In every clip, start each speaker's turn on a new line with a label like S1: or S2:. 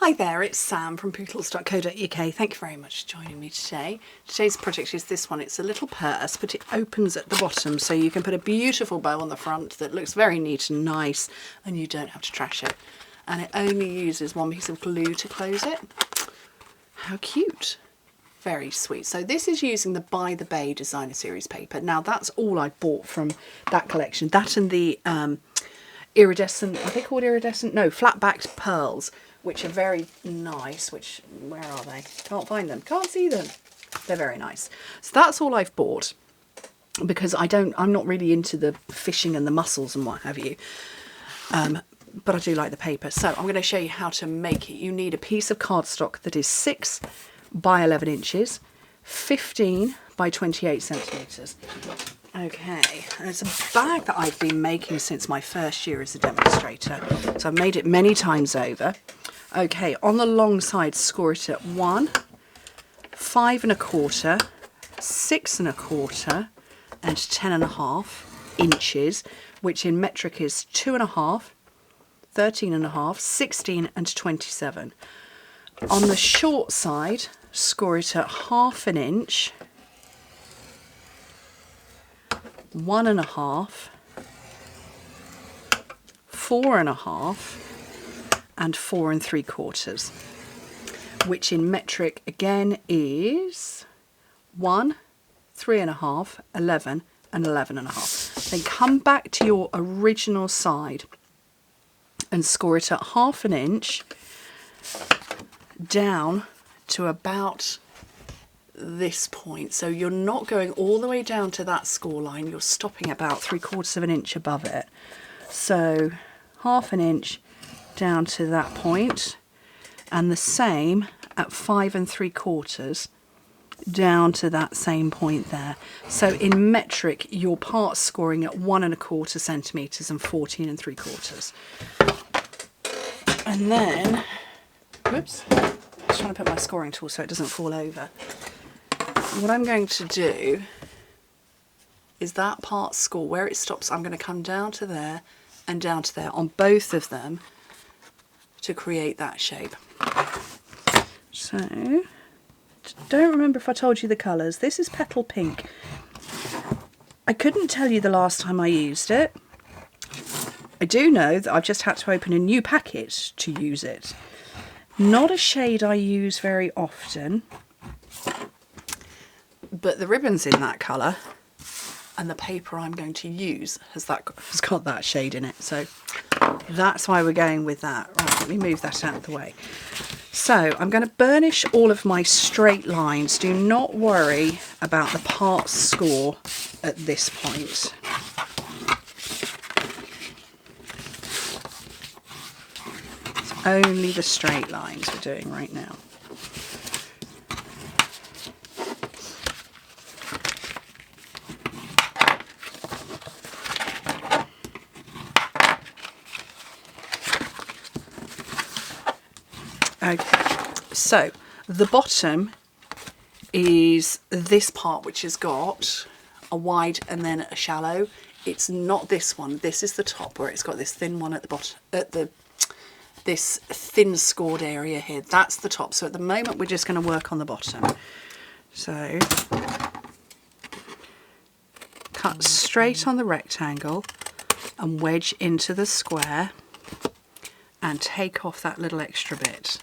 S1: Hi there, it's Sam from Pootles.co.uk. Thank you very much for joining me today. Today's project is this one. It's a little purse, but it opens at the bottom, so you can put a beautiful bow on the front that looks very neat and nice, and you don't have to trash it. And it only uses one piece of glue to close it. How cute. Very sweet. So this is using the By the Bay Designer Series paper. Now that's all I bought from that collection. That and the iridescent, are they called iridescent? No, flat-backed pearls, which are very nice. Which, where are they? Can't find them. Can't see them. They're very nice. So that's all I've bought because I'm not really into the fishing and the mussels and what have you. But I do like the paper. So I'm going to show you how to make it. You need a piece of cardstock that is 6 by 11 inches, 15 by 28 centimetres. Okay, and it's a bag that I've been making since my first year as a demonstrator. So I've made it many times over. Okay, on the long side, score it at 1, 5 1/4, 6 1/4, and 10.5 inches, which in metric is 2.5, 13.5, 16 and 27. On the short side, score it at 1/2 inch, 1.5, 4.5, and 4 3/4, which in metric again is 1, 3.5, 11, and 11.5. Then come back to your original side and score it at 1/2 inch down to about this point. So you're not going all the way down to that score line, you're stopping about 3/4 inch above it. So 1/2 inch down to that point, and the same at 5 3/4 down to that same point there. So in metric, your part's scoring at 1 1/4 centimetres and 14 3/4. And then, whoops, I was trying to put my scoring tool so it doesn't fall over. What I'm going to do is that part score, where it stops, I'm going to come down to there and down to there on both of them to create that shape. So, don't remember if I told you the colours. This is Petal Pink. I couldn't tell you the last time I used it. I do know that I've just had to open a new packet to use it. Not a shade I use very often, but the ribbon's in that colour, and the paper I'm going to use has got that shade in it, so that's why we're going with that. Right, let me move that out of the way. So I'm going to burnish all of my straight lines. Do not worry about the part score at this point. It's only the straight lines we're doing right now. Okay, so the bottom is this part, which has got a wide and then a shallow. It's not this one. This is the top, where it's got this thin one at the bottom, this thin scored area here. That's the top. So at the moment, we're just going to work on the bottom. So cut straight on the rectangle and wedge into the square and take off that little extra bit.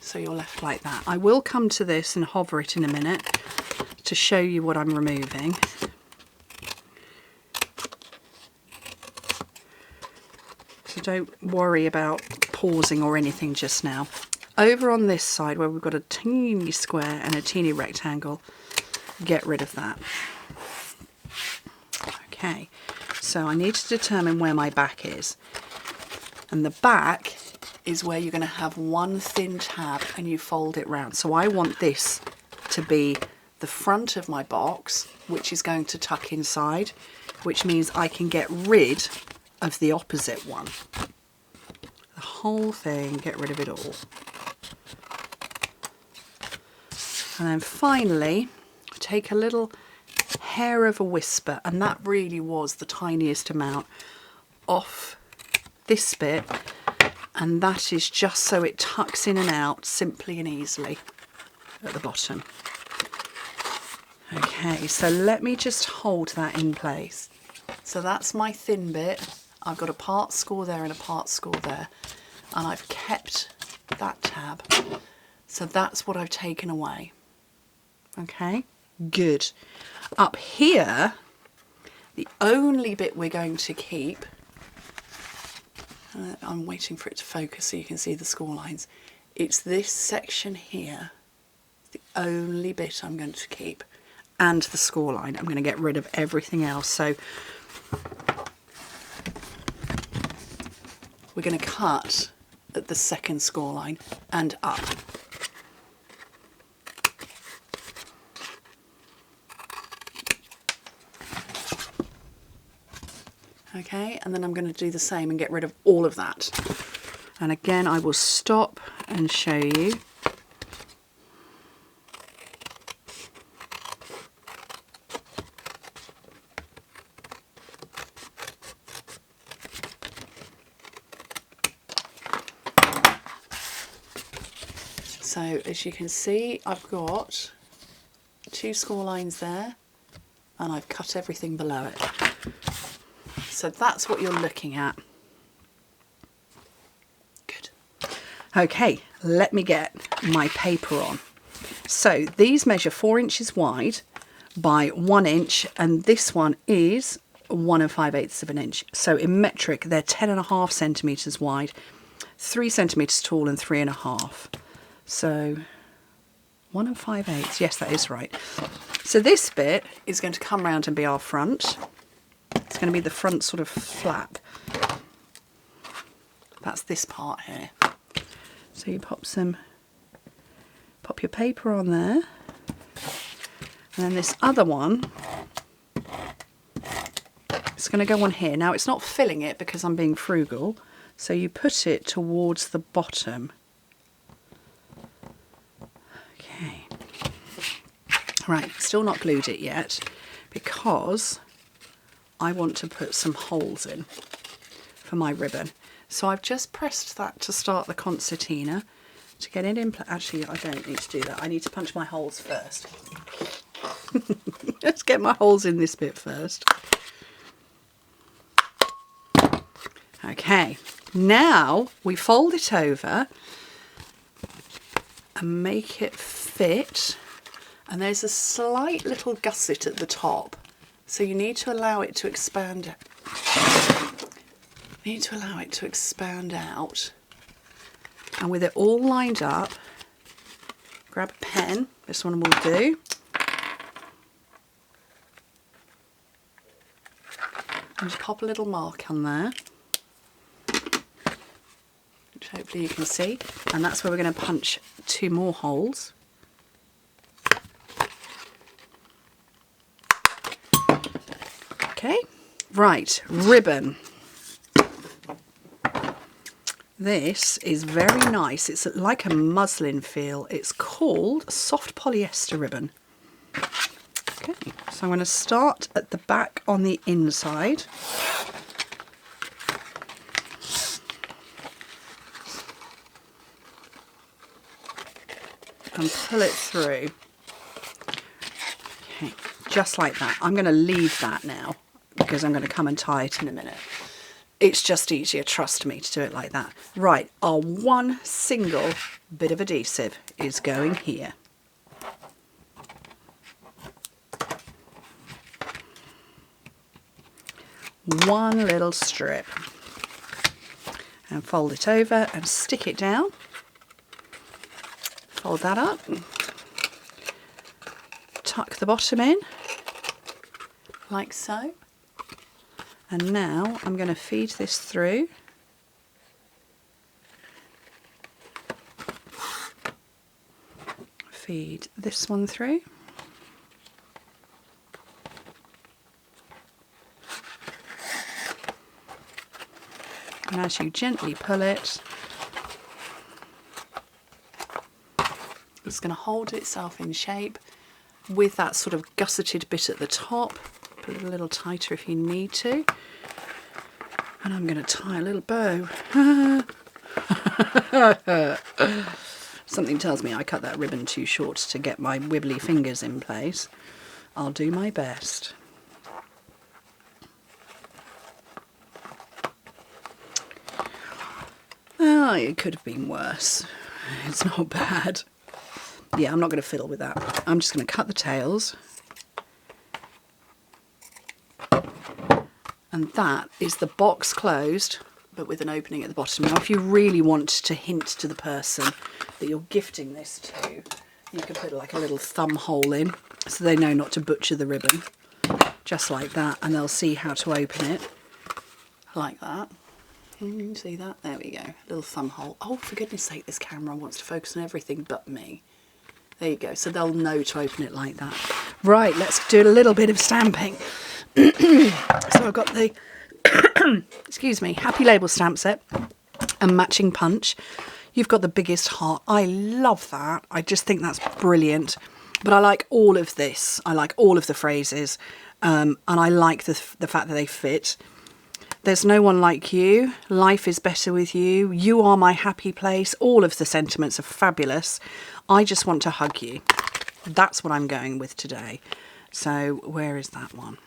S1: So you're left like that. I will come to this and hover it in a minute to show you what I'm removing. So don't worry about pausing or anything just now. Over on this side, where we've got a teeny square and a teeny rectangle, get rid of that. Okay, so I need to determine where my back is. And the back is where you're going to have one thin tab and you fold it round. So I want this to be the front of my box, which is going to tuck inside, which means I can get rid of the opposite one. The whole thing, get rid of it all. And then finally, take a little hair of a whisper, and that really was the tiniest amount, off this bit And that is just so it tucks in and out simply and easily at the bottom. Okay, so let me just hold that in place. So that's my thin bit. I've got a part score there and a part score there, and I've kept that tab. So that's what I've taken away. Okay, good. Up here, the only bit we're going to keep, I'm waiting for it to focus so you can see the score lines. It's this section here, the only bit I'm going to keep, and the score line. I'm going to get rid of everything else. So we're going to cut at the second score line and up. Okay, and then I'm going to do the same and get rid of all of that. And again, I will stop and show you. So as you can see, I've got 2 score lines there, and I've cut everything below it. So that's what you're looking at. Good. Okay, let me get my paper on. So these measure 4 inches wide by 1 inch, and this one is 1 5/8 of an inch. So in metric, they're 10.5 centimetres wide, 3 centimetres tall, and 3.5. So 1 5/8, yes, that is right. So this bit is going to come round and be our front. It's going to be the front sort of flap. That's this part here. So you pop your paper on there. And then this other one, it's going to go on here. Now it's not filling it because I'm being frugal. So you put it towards the bottom. Okay. Right, still not glued it yet because I want to put some holes in for my ribbon. So I've just pressed that to start the concertina to get it in place. Actually, I don't need to do that. I need to punch my holes first. Let's get my holes in this bit first. Okay, now we fold it over and make it fit. And there's a slight little gusset at the top. So you need to allow it to expand. You need to allow it to expand out. And with it all lined up, grab a pen. This one will do. And just pop a little mark on there, which hopefully you can see. And that's where we're going to punch 2 more holes. Okay, right, ribbon. This is very nice. It's like a muslin feel. It's called soft polyester ribbon. Okay, so I'm going to start at the back on the inside. And pull it through. Okay, just like that. I'm going to leave that now because I'm going to come and tie it in a minute. It's just easier, trust me, to do it like that. Right, our one single bit of adhesive is going here. One little strip. And fold it over and stick it down. Fold that up. Tuck the bottom in, like so. And now I'm going to feed this through. Feed this one through. And as you gently pull it, it's going to hold itself in shape with that sort of gusseted bit at the top. Put it a little tighter if you need to. And I'm going to tie a little bow. Something tells me I cut that ribbon too short to get my wibbly fingers in place. I'll do my best. Oh, it could have been worse. It's not bad. Yeah, I'm not going to fiddle with that. I'm just going to cut the tails. And that is the box closed, but with an opening at the bottom. Now, if you really want to hint to the person that you're gifting this to, you can put like a little thumb hole in so they know not to butcher the ribbon. Just like that, and they'll see how to open it. Like that. Can you see that? There we go. Little thumb hole. Oh, for goodness sake, this camera wants to focus on everything but me. There you go. So they'll know to open it like that. Right, let's do a little bit of stamping. So I've got the, excuse me, Happy Label stamp set and matching punch. You've got the biggest heart. I love that. I just think that's brilliant. But I like all of this. I like all of the phrases. And I like the fact that they fit. There's no one like you. Life is better with you. You are my happy place. All of the sentiments are fabulous. I just want to hug you. That's what I'm going with today. So where is that one?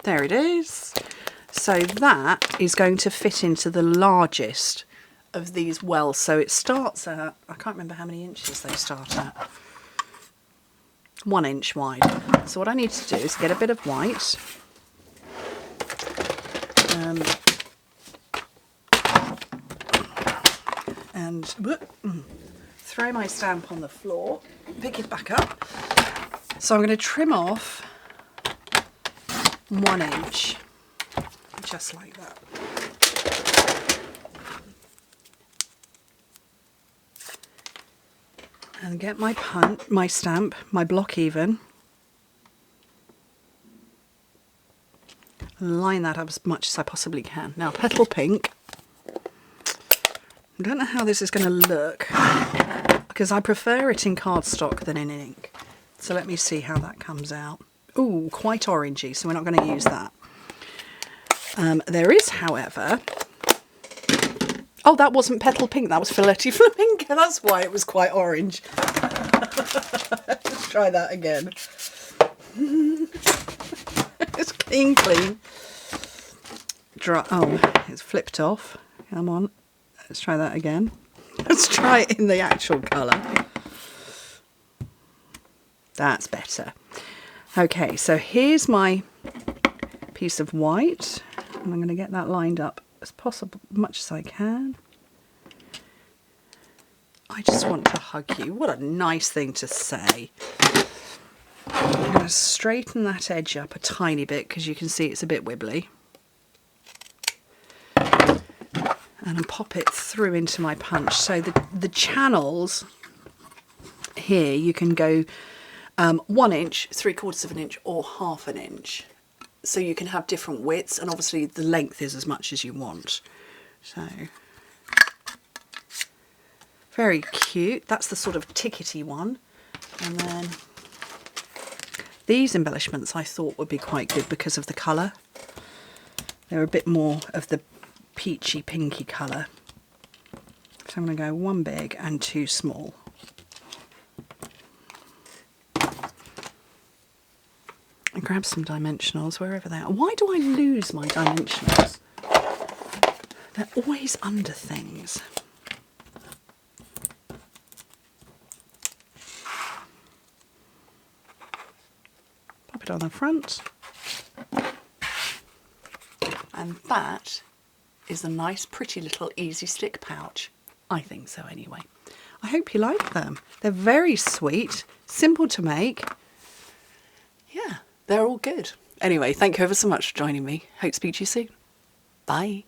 S1: There it is. So that is going to fit into the largest of these wells. So it starts at, I can't remember how many inches they start at. 1 inch wide. So what I need to do is get a bit of white. And throw my stamp on the floor, pick it back up. So I'm going to trim off 1 inch, just like that. And get my stamp, my block even. Line that up as much as I possibly can. Now, petal pink. I don't know how this is going to look because I prefer it in cardstock than in ink. So let me see how that comes out. Ooh, quite orangey, so we're not going to use that. There is, however... Oh, that wasn't petal pink, that was Filetti Flamenco. That's why it was quite orange. Let's try that again. It's clean. Dry. Oh, it's flipped off. Come on. Let's try that again. Let's try it in the actual colour. That's better. Okay, so here's my piece of white. And I'm going to get that lined up as possible, much as I can. I just want to hug you. What a nice thing to say. I'm going to straighten that edge up a tiny bit because you can see it's a bit wibbly. And pop it through into my punch. So the channels here, you can go 1 inch, 3/4 of an inch or 1/2 an inch. So you can have different widths, and obviously the length is as much as you want. So very cute. That's the sort of tickety one. And then these embellishments I thought would be quite good because of the colour. They're a bit more of the peachy pinky colour. So I'm going to go 1 big and 2 small. And grab some dimensionals wherever they are. Why do I lose my dimensionals? They're always under things. Pop it on the front. And that is a nice, pretty little easy stick pouch. I think so anyway. I hope you like them. They're very sweet, simple to make. Yeah, they're all good. Anyway, thank you ever so much for joining me. Hope to speak to you soon. Bye.